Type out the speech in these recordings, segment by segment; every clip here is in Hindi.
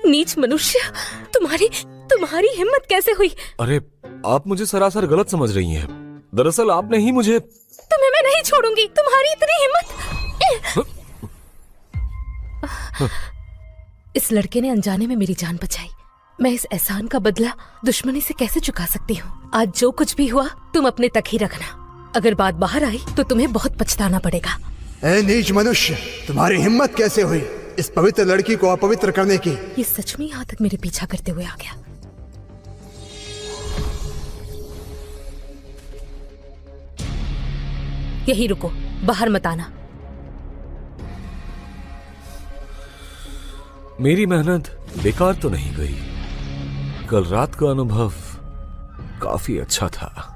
नीच मनुष्य, तुम्हारी हिम्मत कैसे हुई? अरे आप मुझे सरासर गलत समझ रही हैं। दरअसल आपने ही मुझे। तुम्हें मैं नहीं छोड़ूंगी, तुम्हारी इतनी हिम्मत। इस लड़के ने अनजाने में मेरी जान बचाई। मैं इस एहसान का बदला दुश्मनी से कैसे चुका सकती हूँ? आज जो कुछ भी हुआ तुम अपने तक ही रखना। अगर बात बाहर आई तो तुम्हें बहुत पछताना पड़ेगा। ए नीच मनुष्य, तुम्हारी हिम्मत कैसे हुई इस पवित्र लड़की को अपवित्र करने की? ये सच में यहाँ तक मेरे पीछा करते हुए आ गया। यही रुको, बाहर मत आना। मेरी मेहनत बेकार तो नहीं गई। कल रात का अनुभव काफी अच्छा था।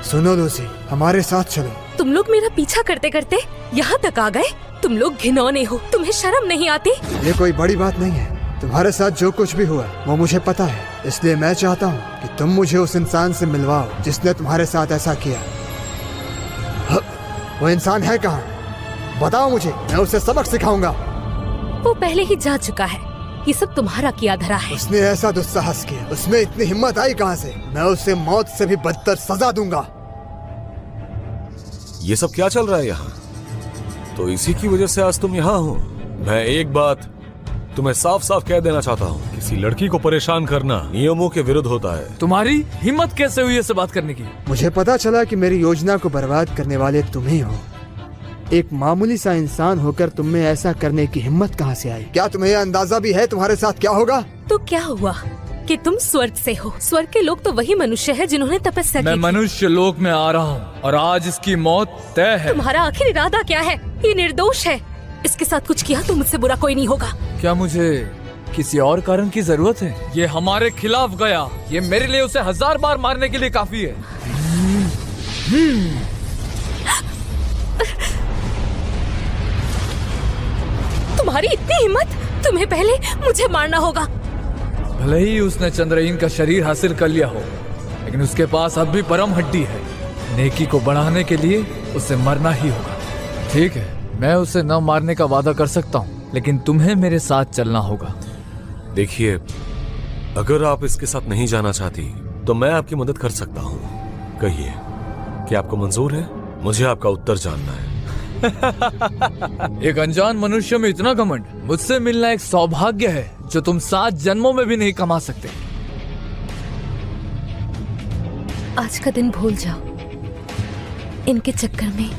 सुनो लूसी, हमारे साथ चलो। तुम लोग मेरा पीछा करते करते यहाँ तक आ गए? तुम लोग घिनौने हो, तुम्हें शर्म नहीं आती? ये कोई बड़ी बात नहीं है। तुम्हारे साथ जो कुछ भी हुआ वो मुझे पता है, इसलिए मैं चाहता हूँ कि तुम मुझे उस इंसान से मिलवाओ जिसने तुम्हारे साथ ऐसा किया। वो इंसान है कहाँ? बताओ मुझे, मैं उसे सबक सिखाऊंगा। वो पहले ही जा चुका है। ये सब तुम्हारा किया धरा है। उसने ऐसा दुस्साहस किया, उसमें इतनी हिम्मत आई कहाँ से? मैं उसे मौत से भी बदतर सजा दूंगा। ये सब क्या चल रहा है यहाँ? तो इसी की वजह से आज तुम यहाँ हो। मैं एक बात तुम्हें साफ साफ कह देना चाहता हूँ, किसी लड़की को परेशान करना नियमों के विरुद्ध होता है। तुम्हारी हिम्मत कैसे हुई ऐसे बात करने की? मुझे पता चला कि मेरी योजना को बर्बाद करने वाले तुम ही हो। एक मामूली सा इंसान होकर तुम में ऐसा करने की हिम्मत कहाँ से आई? क्या तुम्हें यह अंदाजा भी है तुम्हारे साथ क्या होगा? तो क्या हुआ कि तुम स्वर्ग से हो? स्वर्ग के लोग तो वही मनुष्य है जिन्होंने तपस्या की। मैं मनुष्य लोक में आ रहा हूँ और आज इसकी मौत तय है। तुम्हारा आखिर इरादा क्या है? ये निर्दोष है। इसके साथ कुछ किया तो मुझसे बुरा कोई नहीं होगा। क्या मुझे किसी और कारण की जरूरत है? ये हमारे खिलाफ गया, ये मेरे लिए उसे 1000 बार मारने के लिए काफी है। तुम्हारी इतनी हिम्मत? तुम्हें पहले मुझे मारना होगा। भले ही उसने चंद्रहीन का शरीर हासिल कर लिया हो, लेकिन उसके पास अब भी परम हड्डी है। नेकी को बढ़ाने के लिए उसे मरना ही होगा। ठीक है, मैं उसे न मारने का वादा कर सकता हूँ, लेकिन तुम्हें मेरे साथ चलना होगा। देखिए, अगर आप इसके साथ नहीं जाना चाहती तो मैं आपकी मदद कर सकता हूँ। कहिए, क्या आपको मंजूर है? मुझे आपका उत्तर जानना है। एक अनजान मनुष्य में इतना घमंड, मुझसे मिलना एक सौभाग्य है जो तुम 7 जन्मों में भी नहीं कमा सकते। आज का दिन भूल जाओ, इनके चक्कर में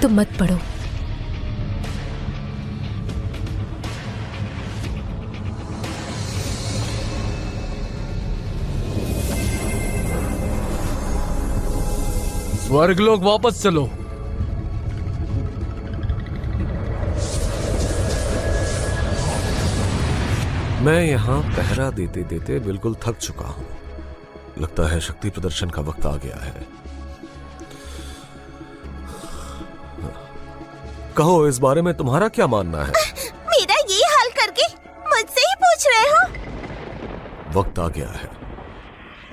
तुम मत पड़ो। स्वर्गलोक वापस चलो। मैं यहाँ पहरा देते देते बिल्कुल थक चुका हूँ। लगता है शक्ति प्रदर्शन का वक्त आ गया है। कहो, इस बारे में तुम्हारा क्या मानना है? मेरा ये हाल करके मुझसे ही पूछ रहे हो? वक्त आ गया है।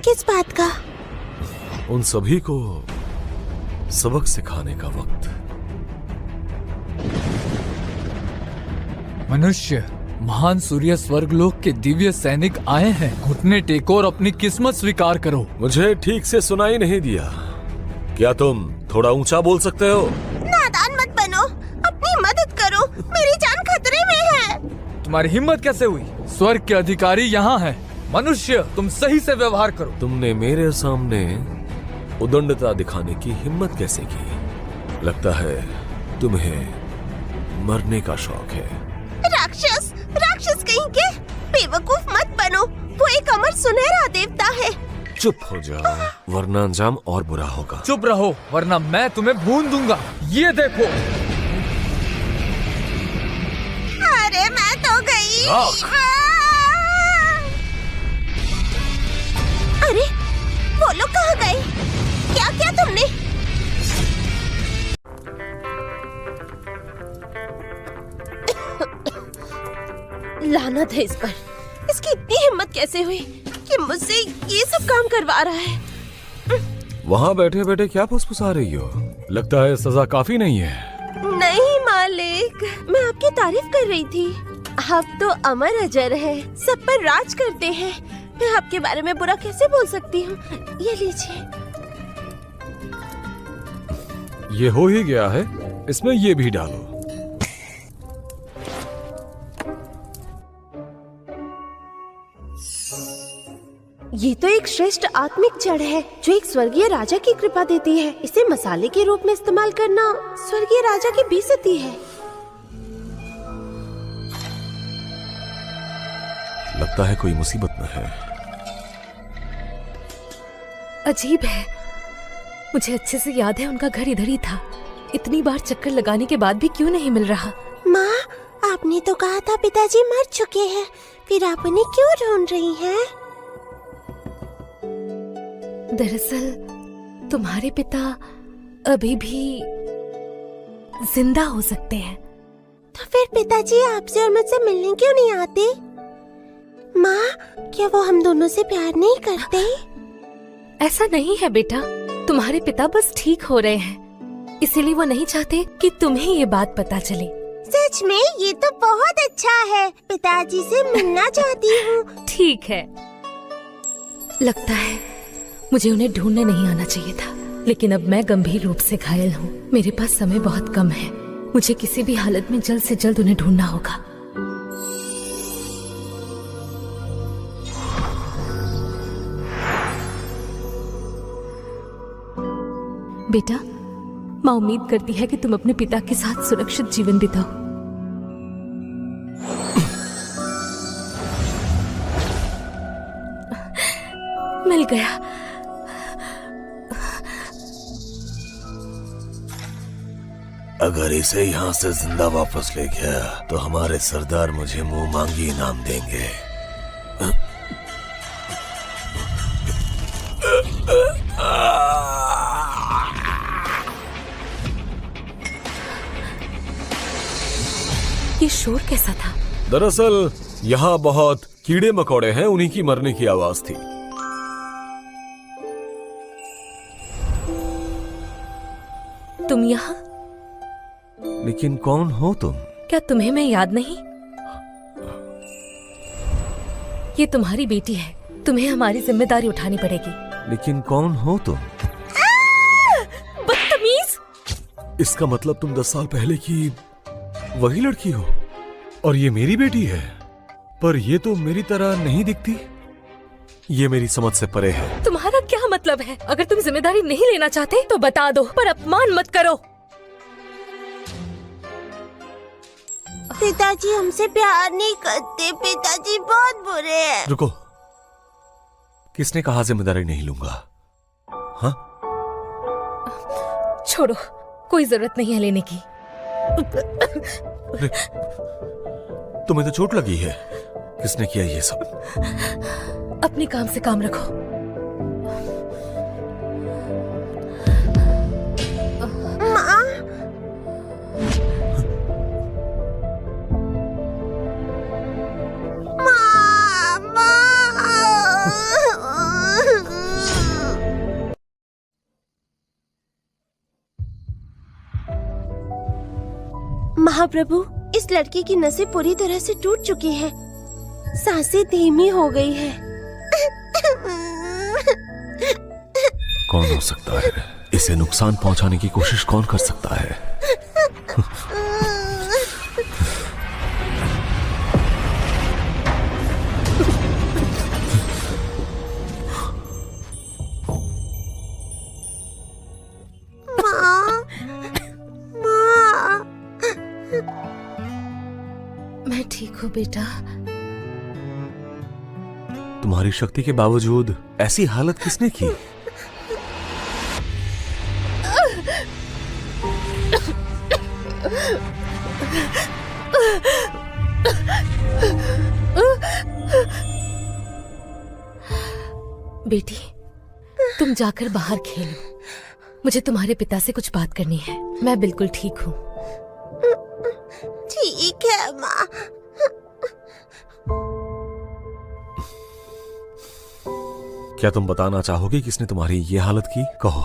किस बात का? उन सभी को सबक सिखाने का वक्त। मनुष्य, महान सूर्य स्वर्गलोक के दिव्य सैनिक आए हैं। घुटने टेको और अपनी किस्मत स्वीकार करो। मुझे ठीक से सुनाई नहीं दिया। क्या तुम थोड़ा ऊंचा बोल सकते हो? नादान मत बनो, अपनी मदद करो, मेरी जान खतरे में है। तुम्हारी हिम्मत कैसे हुई? स्वर्ग के अधिकारी यहाँ हैं। मनुष्य, तुम सही से व्यवहार करो। तुमने मेरे सामने उदंडता दिखाने की हिम्मत कैसे की? लगता है तुम्हें मरने का शौक है। राक्षस, राक्षस कहीं के! बेवकूफ मत बनो, वो एक अमर सुनहरा देवता है। चुप हो जाओ, वरना अंजाम और बुरा होगा। चुप रहो, वरना मैं तुम्हें भून दूंगा। ये देखो। अरे मैं तो गई। अरे वो लोग कहाँ गए? क्या क्या तुमने? लानत है इस पर। इसकी इतनी हिम्मत कैसे हुई कि मुझसे ये सब काम करवा रहा है? वहाँ बैठे बैठे क्या फुसफुसा रही हो? लगता है सजा काफी नहीं है। नहीं मालिक, मैं आपकी तारीफ कर रही थी। आप तो अमर अजर है, सब पर राज करते हैं। मैं आपके बारे में बुरा कैसे बोल सकती हूँ? ये लीजिए। ये हो ही गया है, इसमें ये भी डालो। ये तो एक श्रेष्ठ आत्मिक जड़ है जो एक स्वर्गीय राजा की कृपा देती है। इसे मसाले के रूप में इस्तेमाल करना स्वर्गीय राजा की बेइज्जती है। लगता है कोई मुसीबत में है। अजीब है, मुझे अच्छे से याद है उनका घर इधर ही था। इतनी बार चक्कर लगाने के बाद भी क्यों नहीं मिल रहा? माँ, आपने तो कहा था पिताजी मर चुके हैं, फिर आप उन्हें क्यों ढूंढ रही हैं? दरअसल तुम्हारे पिता अभी भी जिंदा हो सकते हैं। तो फिर पिताजी आपसे और मुझसे मिलने क्यों नहीं आते? माँ, क्या वो हम दोनों से प्यार नहीं करते? ऐसा नहीं है बेटा, तुम्हारे पिता बस ठीक हो रहे हैं, इसीलिए वो नहीं चाहते कि तुम्हें ये बात पता चले। सच में ये तो बहुत अच्छा है। पिताजी से मिलना चाहती हूँ। ठीक है, लगता है मुझे उन्हें ढूंढने नहीं आना चाहिए था, लेकिन अब मैं गंभीर रूप से घायल हूँ। मेरे पास समय बहुत कम है। मुझे किसी भी हालत में जल्द से जल्द उन्हें ढूंढना होगा। बेटा, माँ उम्मीद करती है कि तुम अपने पिता के साथ सुरक्षित जीवन बिताओ। मिल गया। अगर इसे यहाँ से जिंदा वापस ले गया तो हमारे सरदार मुझे मुंह मांगी इनाम देंगे। ये शोर कैसा था? दरअसल यहाँ बहुत कीड़े मकोड़े हैं, उन्हीं की मरने की आवाज थी। तुम यहाँ? लेकिन कौन हो तुम? क्या तुम्हें मैं याद नहीं? ये तुम्हारी बेटी है, तुम्हें हमारी जिम्मेदारी उठानी पड़ेगी। लेकिन कौन हो तुम? बदतमीज! इसका मतलब तुम 10 साल पहले की वही लड़की हो और ये मेरी बेटी है, पर ये तो मेरी तरह नहीं दिखती। ये मेरी समझ से परे है। तुम्हारा क्या मतलब है? अगर तुम जिम्मेदारी नहीं लेना चाहते तो बता दो, पर अपमान मत करो। पिताजी हमसे प्यार नहीं करते। पिताजी बहुत बुरे हैं। रुको, किसने कहा जिम्मेदारी नहीं लूंगा? हाँ, छोड़ो, कोई जरूरत नहीं है लेने की। तुम्हें तो चोट लगी है। किसने किया ये सब? अपने काम से काम रखो। माँ, महाप्रभु, इस लड़की की नसें पूरी तरह से टूट चुकी हैं। सांसें धीमी हो गई है। कौन हो सकता है? इसे नुकसान पहुंचाने की कोशिश कौन कर सकता है? मैं ठीक हूँ बेटा। तुम्हारी शक्ति के बावजूद ऐसी हालत किसने की? बेटी, तुम जाकर बाहर खेलो। मुझे तुम्हारे पिता से कुछ बात करनी है। मैं बिल्कुल ठीक हूँ। ठीक है माँ। क्या तुम बताना चाहोगी किसने तुम्हारी ये हालत की? कहो,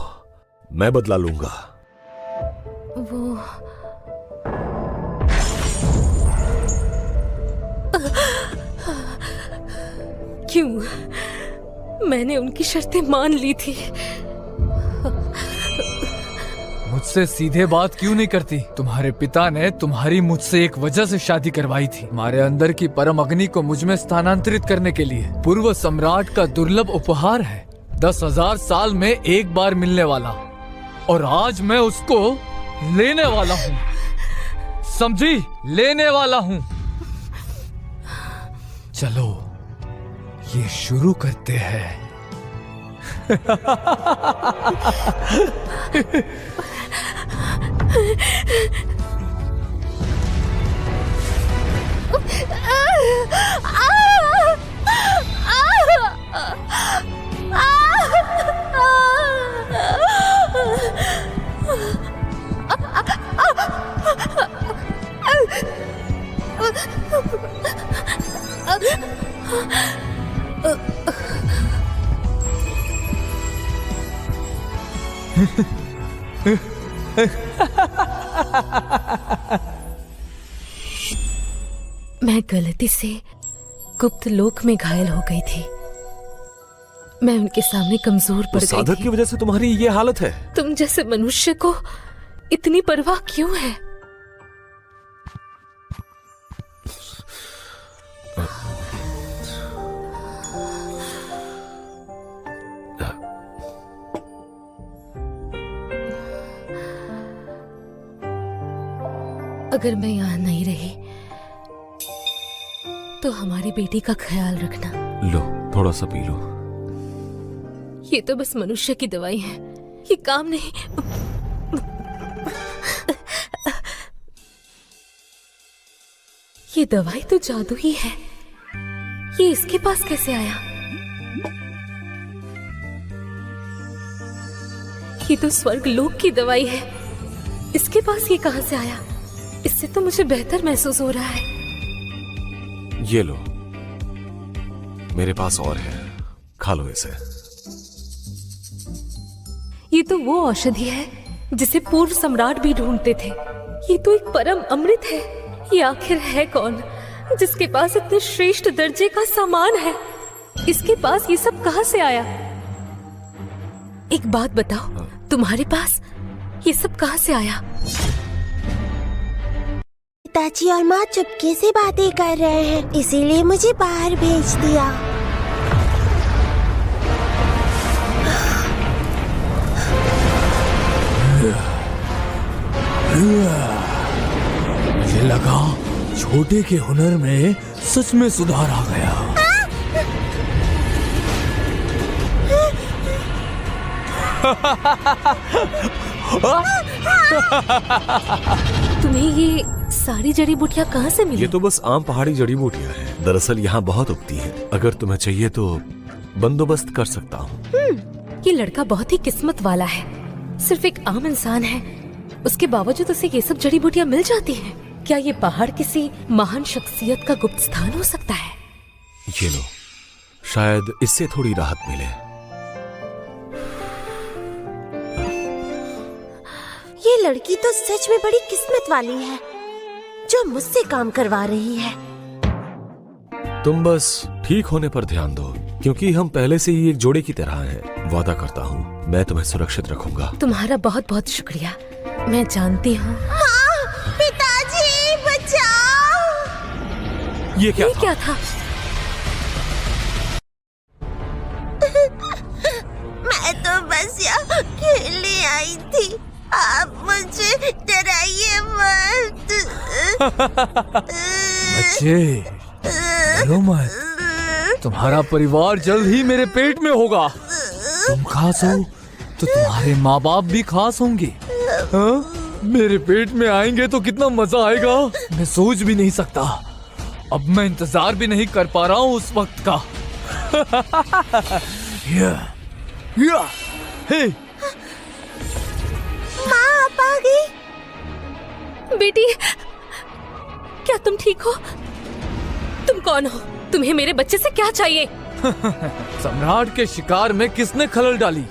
मैं बदला लूंगा। वो क्यों? मैंने उनकी शर्तें मान ली थी। मुझसे सीधे बात क्यों नहीं करती? तुम्हारे पिता ने तुम्हारी मुझसे एक वजह से शादी करवाई थी, हमारे अंदर की परम अग्नि को मुझ में स्थानांतरित करने के लिए। पूर्व सम्राट का दुर्लभ उपहार है, 10,000 साल में एक बार मिलने वाला, और आज मैं उसको लेने वाला हूँ। समझी? लेने वाला हूँ। चलो ये शुरू करते हैं। मैं गलती से गुप्त लोक में घायल हो गई थी। मैं उनके सामने कमजोर पड़ उस गई साधक थी। की वजह से तुम्हारी ये हालत है। तुम जैसे मनुष्य को इतनी परवाह क्यों है? अगर मैं यहाँ नहीं रही तो हमारी बेटी का ख्याल रखना। लो, थोड़ा सा पी लो। ये तो बस मनुष्य की दवाई है, ये काम नहीं। ये दवाई तो जादू ही है। ये इसके पास कैसे आया? ये तो स्वर्ग लोक की दवाई है, इसके पास ये कहां से आया? इससे तो मुझे बेहतर महसूस हो रहा है। ये लो, मेरे पास और है, खा लो इसे। ये तो वो औषधि है जिसे पूर्व सम्राट भी ढूंढते थे। ये तो एक परम अमृत है। ये आखिर है कौन जिसके पास इतने श्रेष्ठ दर्जे का सामान है? इसके पास ये सब कहां से आया? एक बात बताओ, तुम्हारे पास ये सब कहां से आया? पिताजी और माँ चुपके से बातें कर रहे हैं, इसीलिए मुझे बाहर भेज दिया। मुझे लगा छोटे के हुनर में सच में सुधार आ गया। तुम्हें ये सारी जड़ी बूटियां कहां से मिली? ये तो बस आम पहाड़ी जड़ी बूटियां हैं। दरअसल यहाँ बहुत उगती है। अगर तुम्हें चाहिए तो बंदोबस्त कर सकता हूँ। ये लड़का बहुत ही किस्मत वाला है। सिर्फ एक आम इंसान है, उसके बावजूद उसे ये सब जड़ी बूटियां मिल जाती हैं। क्या ये पहाड़ किसी महान शख्सियत का गुप्त स्थान हो सकता है? ये लो, शायद इससे थोड़ी राहत मिले। ये लड़की तो सच में बड़ी किस्मत वाली है जो मुझसे काम करवा रही है। तुम बस ठीक होने पर ध्यान दो, क्योंकि हम पहले से ही एक जोड़े की तरह हैं। वादा करता हूँ मैं तुम्हें सुरक्षित रखूंगा। तुम्हारा बहुत बहुत शुक्रिया। मैं जानती हूँ। हाँ, पिताजी बचाओ! ये क्या ये था? क्या था? मैं तो बस यहाँ खेलने आई थी, आप मुझे डराइए मत। बच्चे डरो मत, तुम्हारा परिवार जल्द ही मेरे पेट में होगा। तुम खास हो तो तुम्हारे माँ बाप भी खास होंगे। हाँ? मेरे पेट में आएंगे तो कितना मजा आएगा, मैं सोच भी नहीं सकता। अब मैं इंतजार भी नहीं कर पा रहा हूँ उस वक्त का। हे माँ आप आ गई। बेटी, क्या तुम ठीक हो? तुम कौन हो? तुम्हें मेरे बच्चे से क्या चाहिए? सम्राट के शिकार में किसने खलल डाली?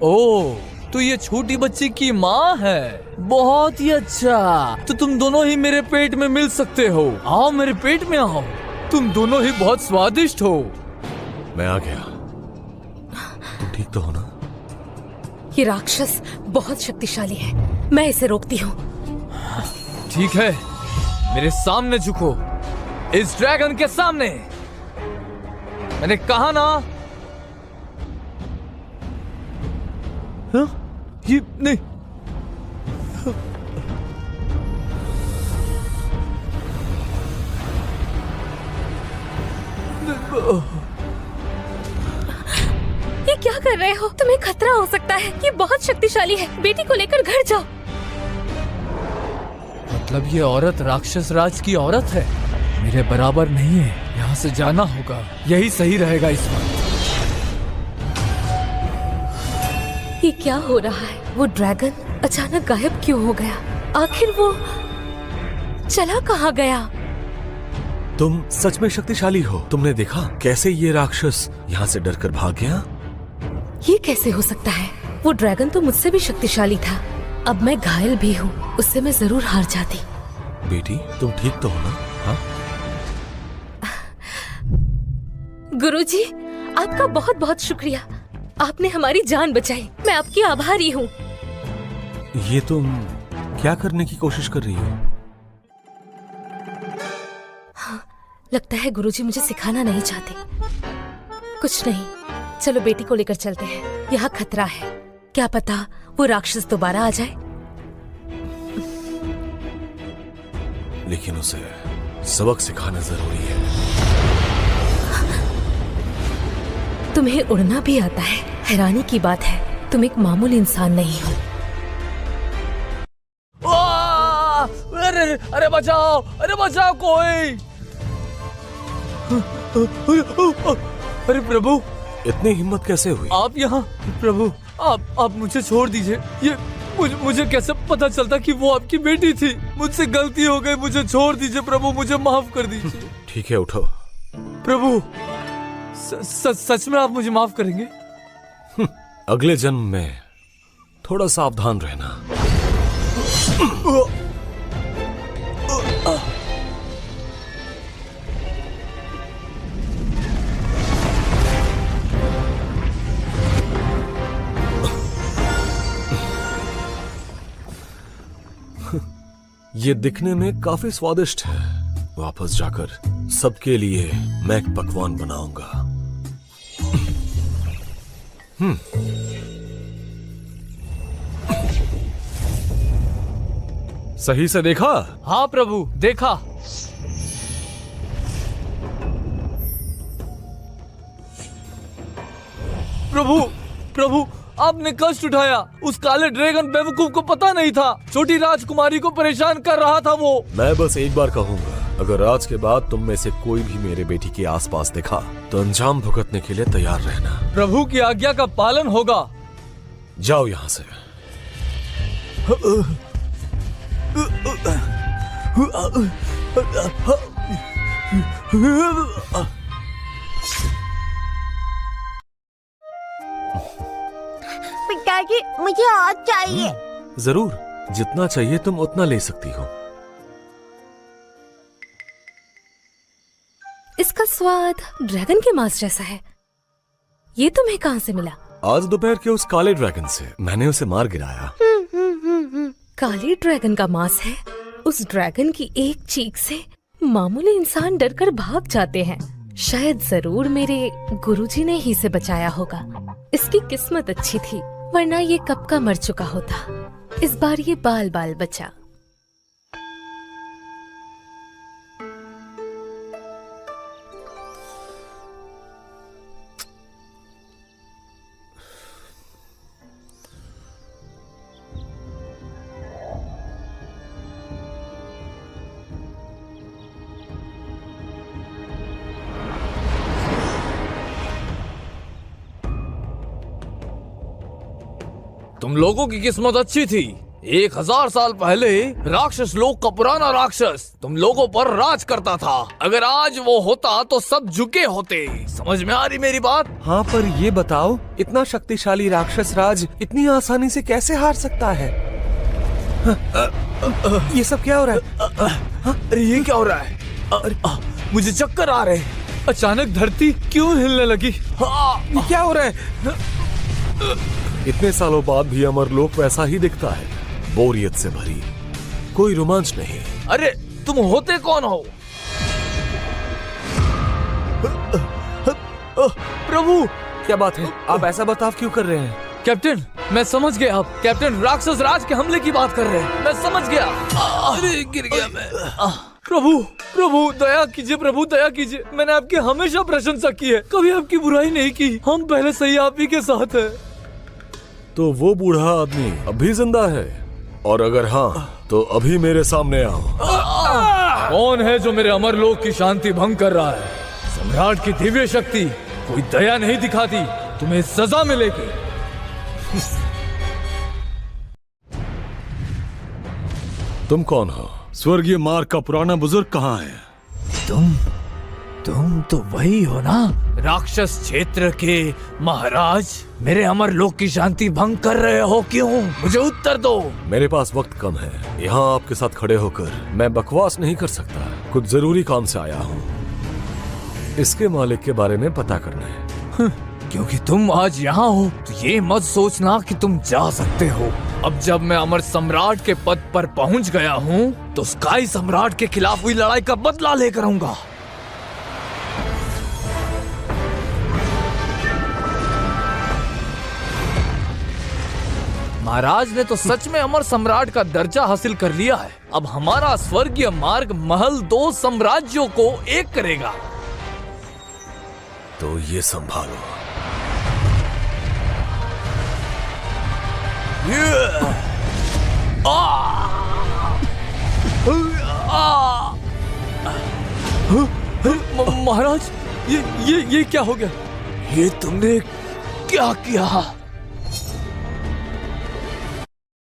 ओह, तो ये छोटी बच्ची की माँ है। बहुत ही अच्छा, तो तुम दोनों ही मेरे पेट में मिल सकते हो। आओ मेरे पेट में आओ, तुम दोनों ही बहुत स्वादिष्ट हो। मैं आ गया। तुम ठीक तो हो ना? ये राक्षस बहुत शक्तिशाली है, मैं इसे रोकती हूँ। ठीक है, मेरे सामने झुको, इस ड्रैगन के सामने। मैंने कहा ना। हाँ? ये नहीं। ये क्या कर रहे हो? तुम्हें खतरा हो सकता है, ये बहुत शक्तिशाली है। बेटी को लेकर घर जाओ। मतलब ये औरत राक्षस राज की औरत है, मेरे बराबर नहीं है। यहाँ से जाना होगा, यही सही रहेगा इस वक्त। ये क्या हो रहा है? वो ड्रैगन अचानक गायब क्यों हो गया? आखिर वो चला कहाँ गया? तुम सच में शक्तिशाली हो। तुमने देखा कैसे ये राक्षस यहाँ से डरकर भाग गया? ये कैसे हो सकता है? वो ड्रैगन तो मुझसे भी शक्तिशाली था। अब मैं घायल भी हूँ, उससे मैं जरूर हार जाती। बेटी, तुम ठीक तो हो ना? हाँ? गुरुजी, आपका बहुत बहुत शुक्रिया। आपने हमारी जान बचाई। मैं आपकी आभारी हूँ। ये तुम क्या करने की कोशिश कर रही हो? लगता है गुरुजी मुझे सिखाना नहीं चाहते। कुछ नहीं, चलो बेटी को लेकर चलते हैं। यहाँ खतरा है, क्या पता वो राक्षस दोबारा आ जाए। लेकिन उसे सबक सिखाना जरूरी है। तुम्हें उड़ना भी आता है? हैरानी की बात है, तुम एक मामूली इंसान नहीं हो। अरे अरे बचाओ, अरे बचाओ कोई। अरे प्रभु, इतनी हिम्मत कैसे हुई? आप यहाँ? प्रभु, आप मुझे छोड़ दीजिए। ये मुझे कैसे पता चलता कि वो आपकी बेटी थी? मुझसे गलती हो गई, मुझे छोड़ दीजिए प्रभु, मुझे माफ कर दीजिए। ठीक है, उठो। प्रभु, सच में आप मुझे माफ करेंगे? अगले जन्म में थोड़ा सावधान रहना। ये दिखने में काफी स्वादिष्ट है। वापस जाकर सबके लिए मैं एक पकवान बनाऊंगा। सही से देखा? हाँ प्रभु, देखा। प्रभु, प्रभु, आपने कष्ट उठाया। उस काले ड्रैगन बेवकूफ को पता नहीं था, छोटी राजकुमारी को परेशान कर रहा था वो। मैं बस एक बार कहूंगा, अगर आज के बाद तुम में से कोई भी मेरे बेटी के आसपास दिखा तो अंजाम भुगतने के लिए तैयार रहना। प्रभु की आज्ञा का पालन होगा। जाओ यहाँ से। पिताजी, मुझे और चाहिए। जरूर, जितना चाहिए तुम उतना ले सकती हो। इसका स्वाद ड्रैगन के मांस जैसा है। ये तुम्हें कहाँ से मिला? आज दोपहर के उस काले ड्रैगन से। मैंने उसे मार गिराया। काले ड्रैगन का मांस है? उस ड्रैगन की एक चीख से मामूली इंसान डरकर भाग जाते हैं। शायद जरूर मेरे गुरुजी ने ही इसे बचाया होगा। इसकी किस्मत अच्छी थी, वरना ये कब का मर चुका होता। इस बार ये बाल बाल बचा। तुम लोगों की किस्मत अच्छी थी, 1000 साल पहले राक्षस लोग का पुराना राक्षस तुम लोगों पर राज करता था। अगर आज वो होता तो सब झुके होते। समझ में आ रही मेरी बात? हाँ, पर ये बताओ, इतना शक्तिशाली राक्षस राज इतनी आसानी से कैसे हार सकता है? ये सब क्या हो रहा है? अरे ये क्या हो रहा है? अरे मुझे चक्कर आ रहे हैं। अचानक धरती क्यों हिलने लगी? ये क्या हो रहा है? इतने सालों बाद भी अमरलोक वैसा ही दिखता है, बोरियत से भरी, कोई रोमांच नहीं। अरे तुम होते कौन हो? प्रभु, क्या बात है? आप ऐसा बर्ताव क्यों कर रहे हैं? कैप्टन, मैं समझ गया। आप कैप्टन राक्षस राज के हमले की बात कर रहे हैं। मैं समझ गया। अरे गिर गया मैं। प्रभु, प्रभु दया कीजिए, प्रभु दया कीजिए। मैंने आपकी हमेशा प्रशंसा की है, कभी आपकी बुराई नहीं की। हम पहले से ही आप ही के साथ हैं। तो वो बूढ़ा आदमी अभी जिंदा है? और अगर हाँ, तो अभी मेरे सामने आओ। कौन है जो मेरे अमरलोक की शांति भंग कर रहा है? सम्राट की दिव्य शक्ति कोई दया नहीं दिखाती, तुम्हें सजा मिलेगी। तुम कौन हो? स्वर्गीय मार्ग का पुराना बुजुर्ग कहाँ है? तुम तो वही हो ना, राक्षस क्षेत्र के महाराज। मेरे अमरलोक की शांति भंग कर रहे हो क्यों? मुझे उत्तर दो। मेरे पास वक्त कम है, यहाँ आपके साथ खड़े होकर मैं बकवास नहीं कर सकता। कुछ जरूरी काम से आया हूँ, इसके मालिक के बारे में पता करना है। क्योंकि तुम आज यहाँ हो तो ये मत सोचना कि तुम जा सकते हो। अब जब मैं अमर सम्राट के पद पर पहुँच गया हूँ तो स्काई सम्राट के खिलाफ हुई लड़ाई का बदला लेकर आऊंगा। महाराज ने तो सच में अमर सम्राट का दर्जा हासिल कर लिया है। अब हमारा स्वर्गीय मार्ग महल 2 साम्राज्यों को एक करेगा। तो ये संभालो। महाराज, ये क्या हो गया? ये तुमने क्या किया?